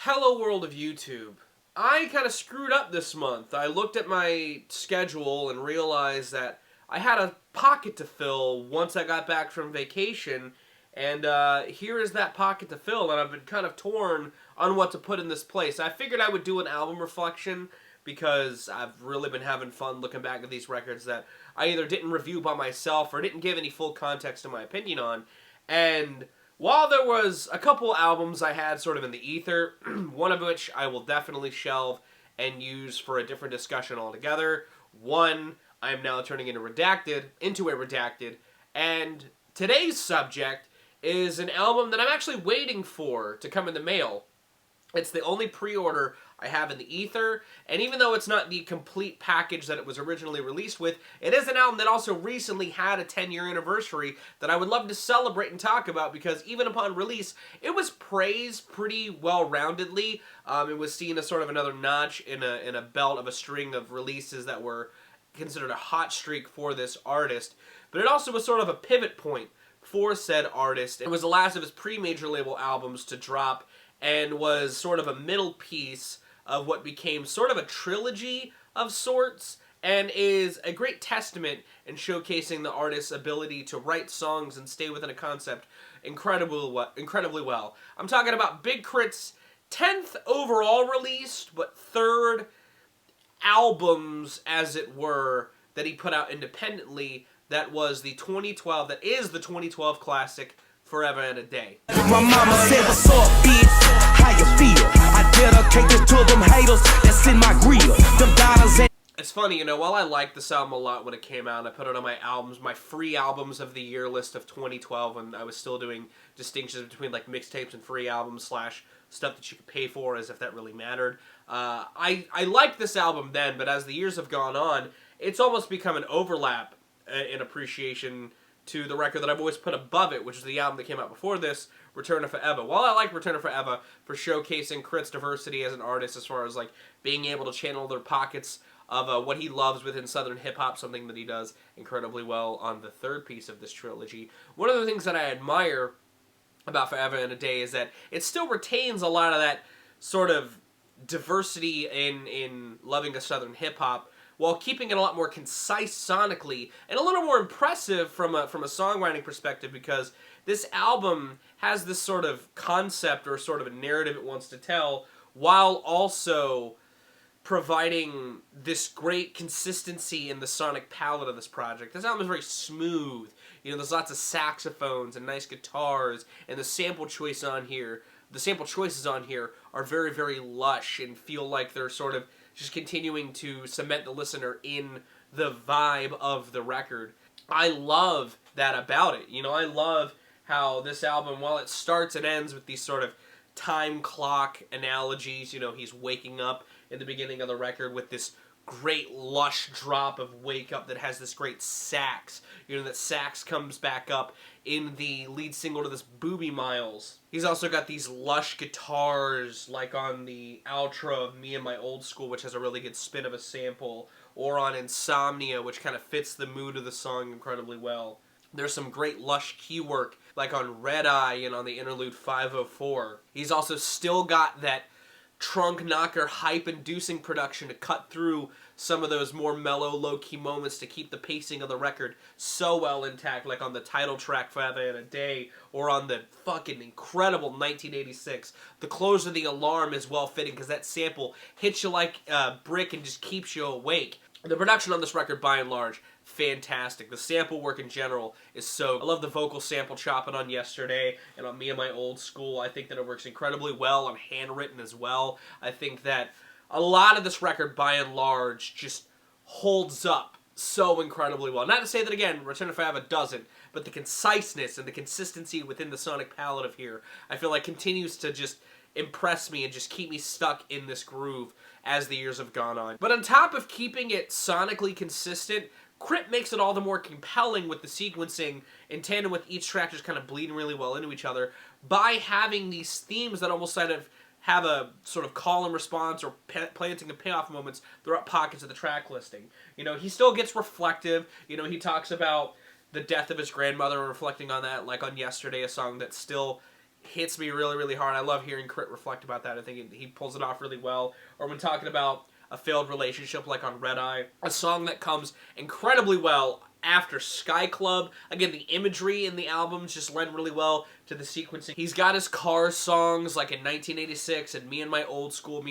Hello world of YouTube. I kind of screwed up this month. I looked at my schedule and realized that I had a pocket to fill once I got back from vacation, and here is that pocket to fill, and I've been kind of torn on what to put in this place. I figured I would do an album reflection because I've really been having fun looking back at these records that I either didn't review by myself or didn't give any full context to my opinion on, and while there was a couple albums I had sort of in the ether, one of which I will definitely shelve and use for a different discussion altogether, one I am now turning into a redacted, and today's subject is an album that I'm actually waiting for to come in the mail. It's the only pre-order I have in the ether, and even though it's not the complete package that it was originally released with, it is an album that also recently had a 10-year anniversary that I would love to celebrate and talk about, because even upon release, it was praised pretty well-roundedly. It was seen as sort of another notch in a belt of a string of releases that were considered a hot streak for this artist, but it also was sort of a pivot point for said artist. It was the last of his pre-major label albums to drop, and was sort of a middle piece of what became sort of a trilogy of sorts, and is a great testament in showcasing the artist's ability to write songs and stay within a concept incredibly well. I'm talking about Big KRIT's 10th overall release, but third albums, as it were, that he put out independently. That is the 2012 classic, Forever and a Day. My mama said, "What's up, bitch? How you feel? I dedicate this to them haters that's in my grill. Them dollars." It's funny, you know, while I liked this album a lot when it came out, and I put it on my free albums of the year list of 2012, when I was still doing distinctions between like mixtapes and free albums / stuff that you could pay for, as if that really mattered. I liked this album then, but as the years have gone on, it's almost become an overlap in appreciation to the record that I've always put above it, which is the album that came out before this, Return of Forever. While I like Return of Forever for showcasing KRIT's diversity as an artist, as far as like being able to channel their pockets of what he loves within Southern hip-hop, something that he does incredibly well on the third piece of this trilogy, one of the things that I admire about Forever and a Day is that it still retains a lot of that sort of diversity in loving a Southern hip-hop, while keeping it a lot more concise sonically, and a little more impressive from a songwriting perspective, because this album has this sort of concept or sort of a narrative it wants to tell, while also providing this great consistency in the sonic palette of this project. This album is very smooth. You know, there's lots of saxophones and nice guitars, and the sample choices on here are very, very lush and feel like they're sort of just continuing to cement the listener in the vibe of the record. I love that about it. You know, I love how this album, while it starts and ends with these sort of time clock analogies, you know, he's waking up in the beginning of the record with this great lush drop of Wake Up that has this great sax. You know, that sax comes back up in the lead single to this, Booby Miles. He's also got these lush guitars, like on the outro of Me and My Old School, which has a really good spin of a sample, or on Insomnia, which kind of fits the mood of the song incredibly well. There's some great lush key work, like on Red Eye and on the interlude 504. He's also still got that trunk knocker, hype-inducing production to cut through some of those more mellow, low-key moments to keep the pacing of the record so well intact, like on the title track, Forever and a Day, or on the fucking incredible 1986. The close of the alarm is well-fitting, because that sample hits you like a brick and just keeps you awake. The production on this record, by and large, fantastic. The sample work in general is so... I love the vocal sample chopping on Yesterday and on Me and My Old School. I think that it works incredibly well on Handwritten as well. I think that a lot of this record, by and large, just holds up so incredibly well. Not to say that, again, Return of Forever doesn't, but the conciseness and the consistency within the sonic palette of here, I feel like continues to just impress me and just keep me stuck in this groove as the years have gone on. But on top of keeping it sonically consistent, KRIT makes it all the more compelling with the sequencing in tandem with each track just kind of bleeding really well into each other, by having these themes that almost kind of have a sort of call and response or planting and payoff moments throughout pockets of the track listing. You know, he still gets reflective. You know, he talks about the death of his grandmother and reflecting on that, like on Yesterday, a song that still hits me really, really hard. I love hearing KRIT reflect about that. I think he pulls it off really well. Or when talking about a failed relationship like on Red Eye, a song that comes incredibly well after Sky Club. Again, the imagery in the albums just lend really well to the sequencing. He's got his Cars songs like in 1986 and Me and My Old School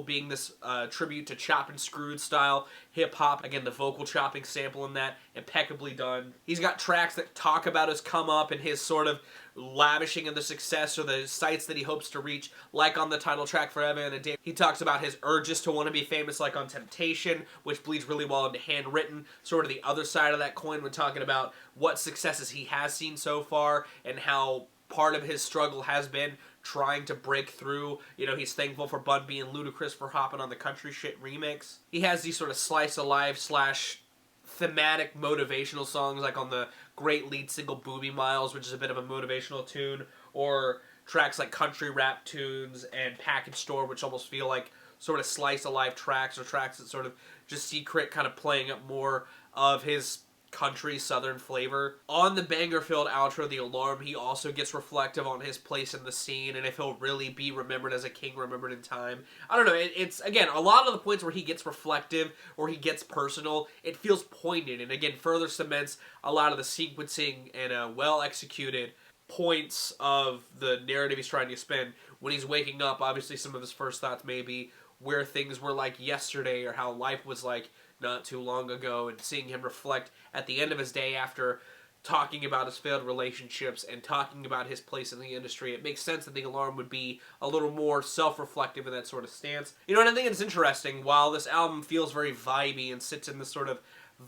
being this tribute to Chopped and Screwed style hip-hop. Again, the vocal chopping sample in that, impeccably done. He's got tracks that talk about his come up and his sort of lavishing of the success or the sights that he hopes to reach, like on the title track Forever and a Day. He talks about his urges to want to be famous, like on Temptation, which bleeds really well into Handwritten, sort of the other side of that coin when talking about what successes he has seen so far and how part of his struggle has been trying to break through. You know, he's thankful for Bun B and Ludacris for hopping on the Country Shit remix. He has these sort of slice of life slash thematic motivational songs like on the great lead single Booby Miles, which is a bit of a motivational tune, or tracks like Country Rap Tunes and Package Store, which almost feel like sort of slice of life tracks, or tracks that sort of just see KRIT kind of playing up more of his country southern flavor. On the banger-filled outro, The Alarm, he also gets reflective on his place in the scene and if he'll really be remembered as a king remembered in time. I don't know, it's, again, a lot of the points where he gets reflective or he gets personal, it feels poignant and, again, further cements a lot of the sequencing and well-executed points of the narrative he's trying to spin. When he's waking up, obviously some of his first thoughts may be where things were like yesterday or how life was like not too long ago, and seeing him reflect at the end of his day after talking about his failed relationships and talking about his place in the industry. It makes sense that The Alarm would be a little more self-reflective in that sort of stance. You know, and I think it's interesting, while this album feels very vibey and sits in this sort of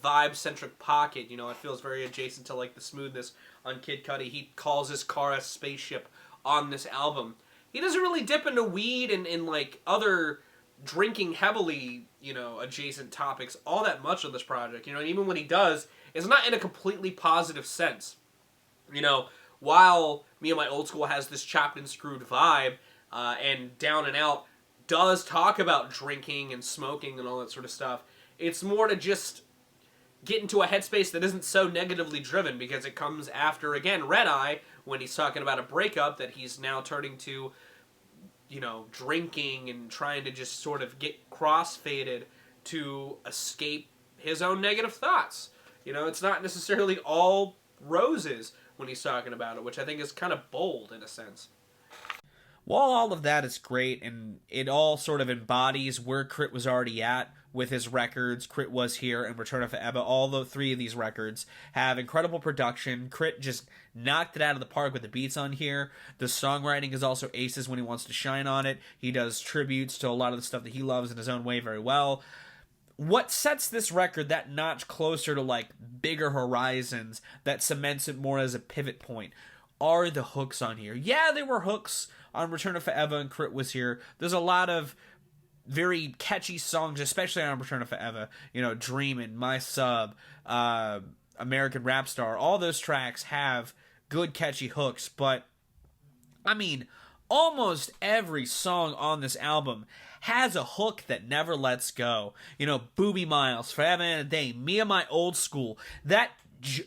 vibe-centric pocket, you know, it feels very adjacent to like the smoothness on Kid Cudi. He calls his car a spaceship on this album. He doesn't really dip into weed and like other drinking heavily, you know, adjacent topics all that much on this project. You know, and even when he does, it's not in a completely positive sense. You know, while Me and My Old School has this chopped and screwed vibe, and Down and Out does talk about drinking and smoking and all that sort of stuff, it's more to just get into a headspace that isn't so negatively driven, because it comes after, again, Red Eye, when he's talking about a breakup that he's now turning to, you know, drinking and trying to just sort of get crossfaded to escape his own negative thoughts. You know, it's not necessarily all roses when he's talking about it, which I think is kind of bold in a sense. While all of that is great, and it all sort of embodies where KRIT was already at with his records, KRIT Was Here and Return of Forever, all the three of these records have incredible production. KRIT just knocked it out of the park with the beats on here. The songwriting is also aces when he wants to shine on it. He does tributes to a lot of the stuff that he loves in his own way very well. What sets this record that notch closer to like bigger horizons, that cements it more as a pivot point, are the hooks on here. Yeah, there were hooks on Return of Forever and KRIT Was Here. There's a lot of very catchy songs, especially on Return of Forever. You know, Dreamin', My Sub, American Rap Star. All those tracks have good catchy hooks, but I mean, almost every song on this album has a hook that never lets go. You know, Booby Miles, Forever and a Day, Me and My Old School. That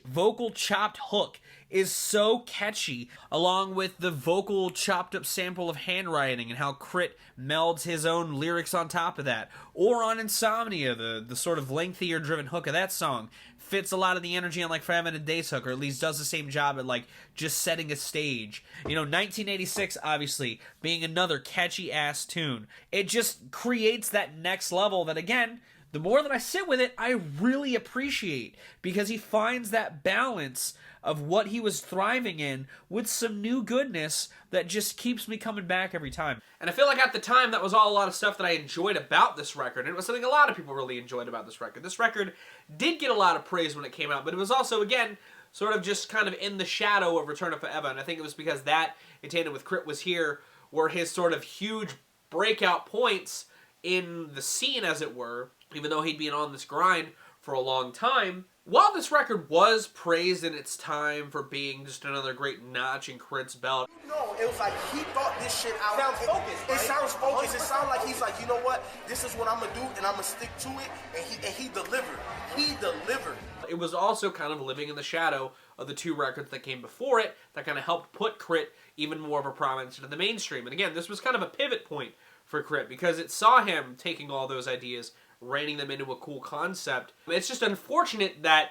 vocal chopped hook is so catchy, along with the vocal chopped up sample of Handwriting and how KRIT melds his own lyrics on top of that. Or on Insomnia, the sort of lengthier driven hook of that song fits a lot of the energy on like Forever and a Day's hook, or at least does the same job at like just setting a stage. You know, 1986 obviously being another catchy ass tune. It just creates that next level that, again, the more that I sit with it, I really appreciate, because he finds that balance of what he was thriving in with some new goodness that just keeps me coming back every time. And I feel like at the time that was all a lot of stuff that I enjoyed about this record, and it was something a lot of people really enjoyed about this record. This record did get a lot of praise when it came out, but it was also, again, sort of just kind of in the shadow of Return of Forever, and I think it was because that, in tandem with KRIT Was Here, were his sort of huge breakout points in the scene, as it were. Even though he'd been on this grind for a long time, While this record was praised in its time for being just another great notch in KRIT's belt, no, it was like he thought this shit out. Sounds focused, It right? sounds focused. It sounds like he's like, you know what? This is what I'm gonna do, and I'm gonna stick to it. And he delivered. He delivered. it was also kind of living in the shadow of the two records that came before it that kind of helped put KRIT even more of a prominence into the mainstream. And again, this was kind of a pivot point for KRIT because it saw him taking all those ideas, reining them into a cool concept. It's just unfortunate that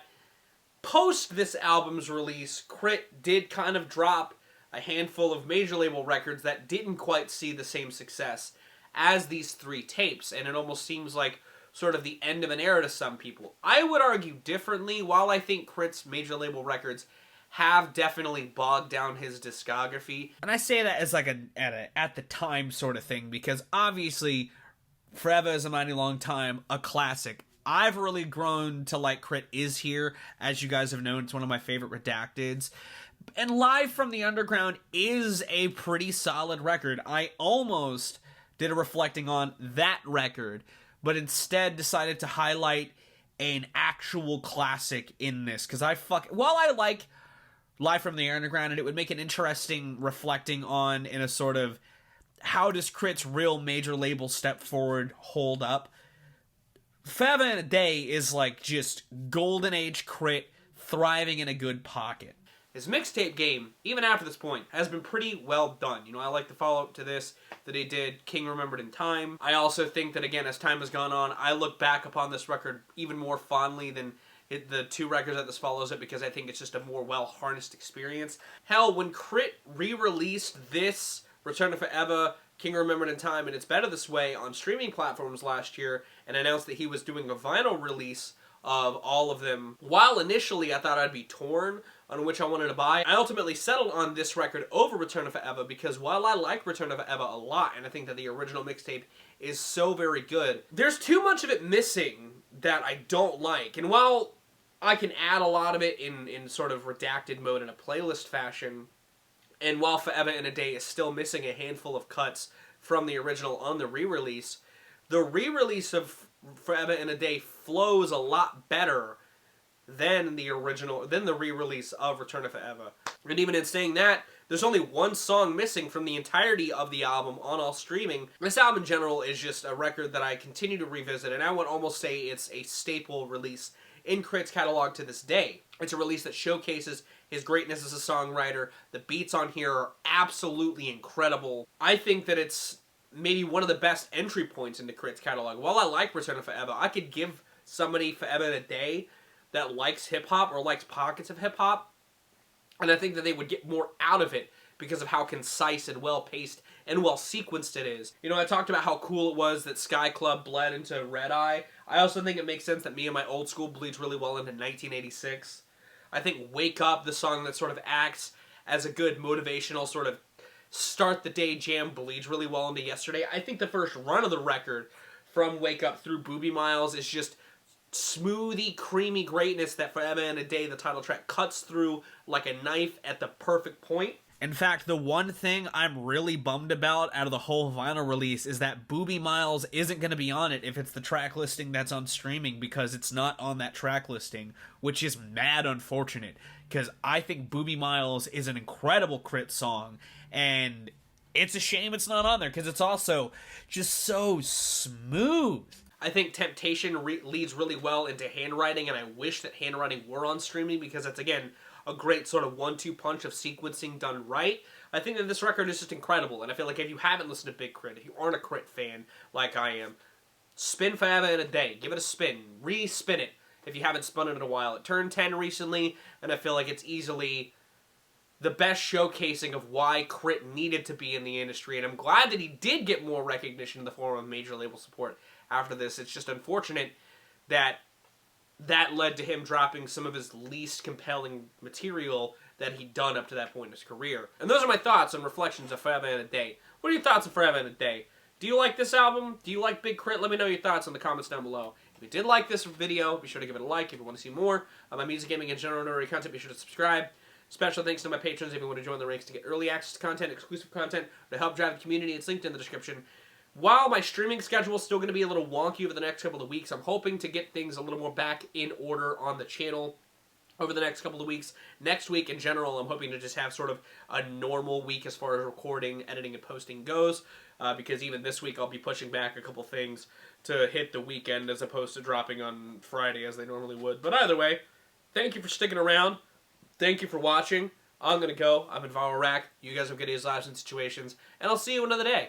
post this album's release, KRIT did kind of drop a handful of major label records that didn't quite see the same success as these three tapes, and it almost seems like sort of the end of an era to some people. I would argue differently. While I think KRIT's major label records have definitely bogged down his discography, And I say that as like at the time sort of thing, because obviously Forever Is a Mighty Long Time, a classic. I've really grown to like KRIT Is Here. As you guys have known, it's one of my favorite redacteds. And Live from the Underground is a pretty solid record. I almost did a reflecting on that record, but instead decided to highlight an actual classic in this. Because while I like Live from the Underground, and it would make an interesting reflecting on in a sort of how does KRIT's real major label step forward hold up, Forever and a Day is like just golden age KRIT thriving in a good pocket. his mixtape game, even after this point, has been pretty well done. You know, I like the follow-up to this that he did, King Remembered in Time. I also think that, again, as time has gone on, I look back upon this record even more fondly than the two records that this follows it, because I think it's just a more well-harnessed experience. Hell, when KRIT re-released this, Return to Forever, King Remembered in Time, and It's Better This Way on streaming platforms last year, and announced that he was doing a vinyl release of all of them, while initially I thought I'd be torn on which I wanted to buy, I ultimately settled on this record over Return to Forever, because while I like Return to Forever a lot, and I think that the original mixtape is so very good, there's too much of it missing that I don't like. And while I can add a lot of it in sort of redacted mode in a playlist fashion, and while Forever in a Day is still missing a handful of cuts from the original on the re-release, the re-release of Forever in a Day flows a lot better than the re-release of Return to Forever. And even in saying that, there's only one song missing from the entirety of the album on all streaming. This album in general is just a record that I continue to revisit, and I would almost say it's a staple release in KRIT's catalog to this day. It's a release that showcases his greatness as a songwriter. The beats on here are absolutely incredible. I think that it's maybe one of the best entry points into KRIT's catalog. While I like Return to Forever, I could give somebody Forever in a Day that likes hip-hop or likes pockets of hip-hop, and I think that they would get more out of it because of how concise and well-paced and well-sequenced it is. You know, I talked about how cool it was that Sky Club bled into Red Eye. I also think it makes sense that Me and My Old School bleeds really well into 1986. I think Wake Up, the song that sort of acts as a good motivational sort of start the day jam, bleeds really well into Yesterday. I think the first run of the record from Wake Up through Booby Miles is just smoothie, creamy greatness that Forever and a Day, the title track, cuts through like a knife at the perfect point. In fact, the one thing I'm really bummed about out of the whole vinyl release is that Booby Miles isn't going to be on it if it's the track listing that's on streaming, because it's not on that track listing, which is mad unfortunate, because I think Booby Miles is an incredible KRIT song, and it's a shame it's not on there, because it's also just so smooth. I think Temptation leads really well into Handwriting, and I wish that Handwriting were on streaming, because that's, again, a great sort of 1-2 punch of sequencing done right. I think that this record is just incredible, and I feel like if you haven't listened to Big KRIT, if you aren't a KRIT fan like I am, spin Forever in a Day. Give it a spin. Re-spin it if you haven't spun it in a while. It turned 10 recently, and I feel like it's easily the best showcasing of why KRIT needed to be in the industry, and I'm glad that he did get more recognition in the form of major label support after this. It's just unfortunate that that led to him dropping some of his least compelling material that he'd done up to that point in his career. And those are my thoughts and reflections of Forever and a Day. What are your thoughts on Forever and a Day? Do you like this album? Do you like Big KRIT? Let me know your thoughts in the comments down below. If you did like this video, be sure to give it a like. If you want to see more of my music, gaming, and general nerdy content, be sure to subscribe. Special thanks to my patrons if you want to join the ranks to get early access to content, exclusive content, or to help drive the community. It's linked in the description. while my streaming schedule is still going to be a little wonky over the next couple of weeks, I'm hoping to get things a little more back in order on the channel over the next couple of weeks. Next week, in general, I'm hoping to just have sort of a normal week as far as recording, editing, and posting goes, because even this week I'll be pushing back a couple things to hit the weekend as opposed to dropping on Friday as they normally would. But either way, thank you for sticking around. Thank you for watching. I'm going to go. I've been Viral Rack. You guys have good lives and situations, and I'll see you another day.